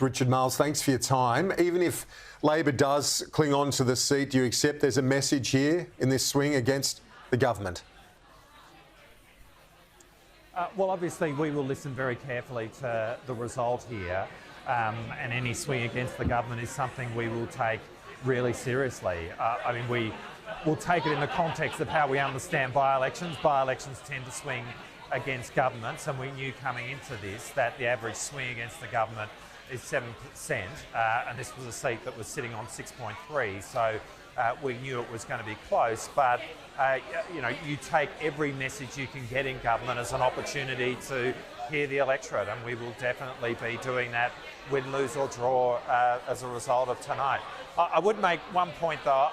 Richard Marles, thanks for your time. Even if Labor does cling on to the seat, do you accept there's a message here in this swing against the government? Well, obviously, we will listen very carefully to the result here, and any swing against the government is something we will take really seriously. I mean, we will take it in the context of how we understand by-elections. By-elections tend to swing against governments, and we knew coming into this that the average swing against the government is 7%, and this was a seat that was sitting on 6.3, so we knew it was going to be close. But you know, you take every message you can get in government as an opportunity to hear the electorate, and we will definitely be doing that, win, lose or draw, as a result of tonight. I would make one point though.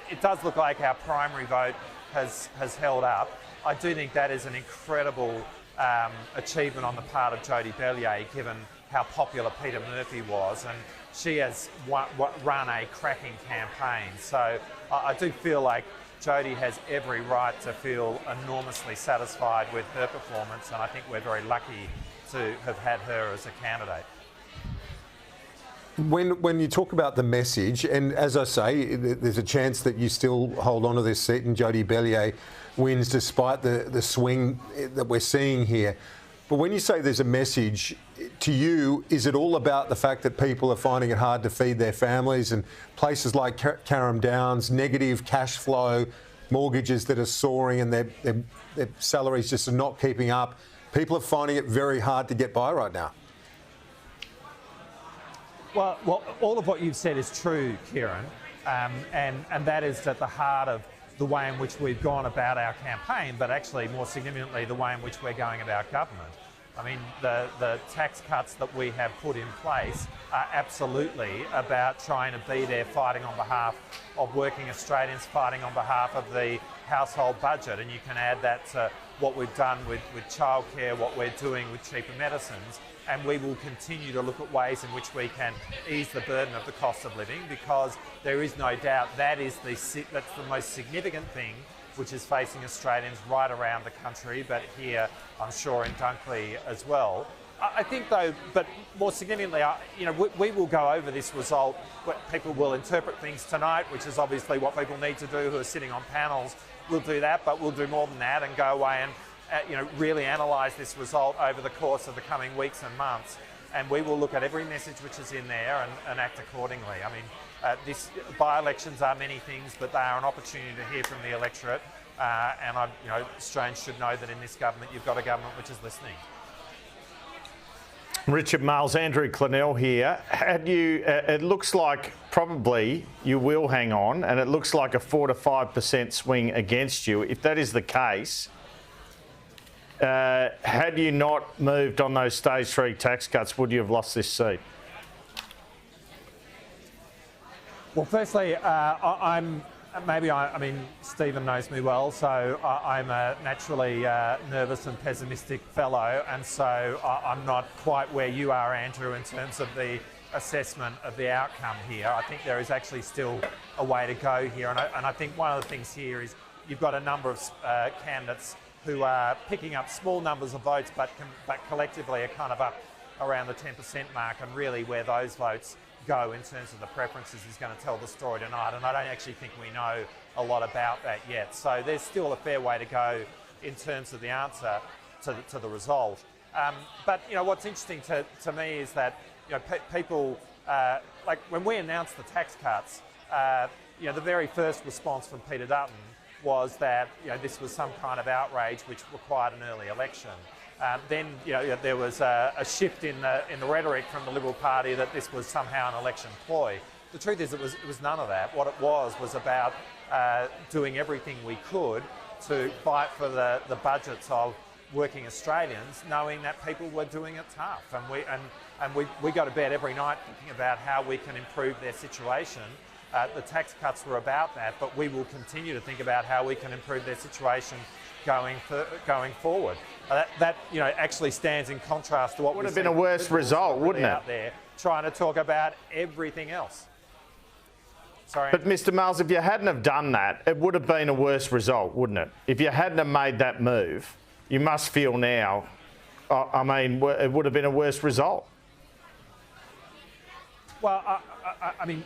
It does look like our primary vote has held up. I do think that is an incredible achievement on the part of Jodie Bellier, given how popular Peta Murphy was, and she has run a cracking campaign. So I do feel like Jodie has every right to feel enormously satisfied with her performance, and I think we're very lucky to have had her as a candidate. When you talk about the message, and as I say, there's a chance that you still hold on to this seat and Jodie Bellier wins despite the swing that we're seeing here. But when you say there's a message, to you, is it all about the fact that people are finding it hard to feed their families, and places like Carrum Downs, negative cash flow, mortgages that are soaring and their salaries just are not keeping up? People are finding it very hard to get by right now. Well, all of what you've said is true, Kieran, and that is at the heart of the way in which we've gone about our campaign, but actually more significantly the way in which we're going about government. I mean, the tax cuts that we have put in place are absolutely about trying to be there fighting on behalf of working Australians, fighting on behalf of the household budget, and you can add that to what we've done with childcare, what we're doing with cheaper medicines, and we will continue to look at ways in which we can ease the burden of the cost of living, because there is no doubt that's the most significant thing which is facing Australians right around the country, but here I'm sure in Dunkley as well. I think though, but more significantly, you know, we will go over this result. People will interpret things tonight, which is obviously what people need to do who are sitting on panels. We'll do that, but we'll do more than that and go away and you know, really analyse this result over the course of the coming weeks and months, and we will look at every message which is in there and act accordingly. I mean, by-elections are many things, but they are an opportunity to hear from the electorate, and you know, Australians should know that in this government you've got a government which is listening. Richard Marles, Andrew Clennell here. It looks like probably you will hang on, and it looks like a 4 to 5% swing against you. If that is the case, had you not moved on those stage 3 tax cuts, would you have lost this seat? Well, firstly, I mean, Stephen knows me well, so I'm a naturally nervous and pessimistic fellow, and so I'm not quite where you are, Andrew, in terms of the assessment of the outcome here. I think there is actually still a way to go here, and I think one of the things here is you've got a number of candidates who are picking up small numbers of votes, but collectively are kind of up around the 10% mark, and really where those votes go in terms of the preferences is going to tell the story tonight, and I don't actually think we know a lot about that yet. So there's still a fair way to go in terms of the answer to the result. But you know, what's interesting to me is that, you know, people like when we announced the tax cuts, you know, the very first response from Peter Dutton was that, you know, this was some kind of outrage which required an early election. Then, you know, there was a shift in the rhetoric from the Liberal Party that this was somehow an election ploy. The truth is, it was none of that. What it was about doing everything we could to fight for the budgets of working Australians, knowing that people were doing it tough, and we go to bed every night thinking about how we can improve their situation. The tax cuts were about that, but we will continue to think about how we can improve their situation going forward. That you know, actually stands in contrast to what would have been a worse result, wouldn't it? Out there trying to talk about everything else. Sorry. But Mr. Marles, if you hadn't have done that, it would have been a worse result, wouldn't it? If you hadn't have made that move, you must feel now, I mean, it would have been a worse result. Well, I mean,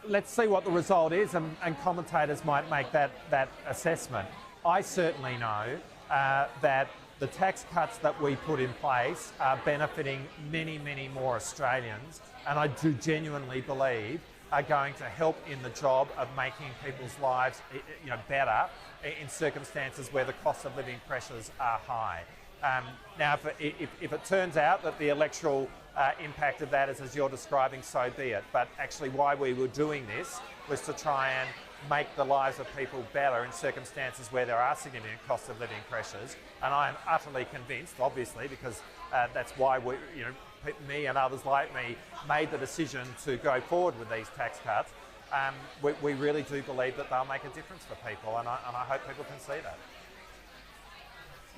let's see what the result is, and commentators might make that assessment. I certainly know that the tax cuts that we put in place are benefiting many, many more Australians, and I do genuinely believe are going to help in the job of making people's lives, better in circumstances where the cost of living pressures are high. Now, if it turns out that the electoral impact of that is as you're describing, so be it. But actually why we were doing this was to try and make the lives of people better in circumstances where there are significant cost of living pressures. And I am utterly convinced, obviously, because that's why me and others like me made the decision to go forward with these tax cuts. We really do believe that they'll make a difference for people, and I hope people can see that.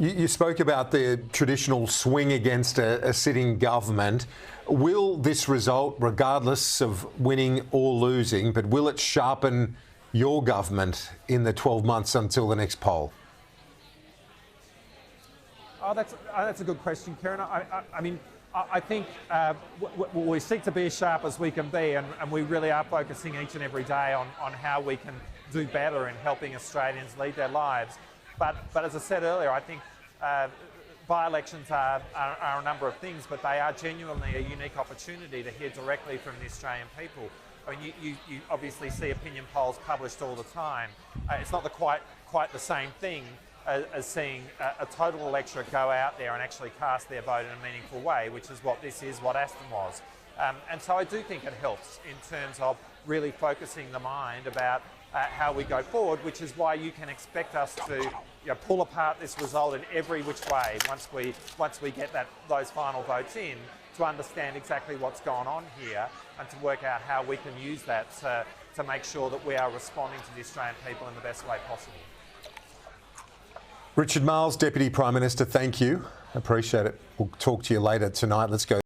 You spoke about the traditional swing against a sitting government. Will this result, regardless of winning or losing, but will it sharpen your government in the 12 months until the next poll? Oh, that's a good question, Kieran. I think we seek to be as sharp as we can be, and we really are focusing each and every day on how we can do better in helping Australians lead their lives. But as I said earlier, I think by-elections are a number of things, but they are genuinely a unique opportunity to hear directly from the Australian people. I mean, you obviously see opinion polls published all the time. It's not quite the same thing as seeing a total electorate go out there and actually cast their vote in a meaningful way, which is what this is, what Aston was. And so I do think it helps in terms of really focusing the mind about how we go forward, which is why you can expect us to pull apart this result in every which way once we get those final votes in, to understand exactly what's gone on here and to work out how we can use that to make sure that we are responding to the Australian people in the best way possible. Richard Marles, Deputy Prime Minister, thank you. Appreciate it. We'll talk to you later tonight. Let's go.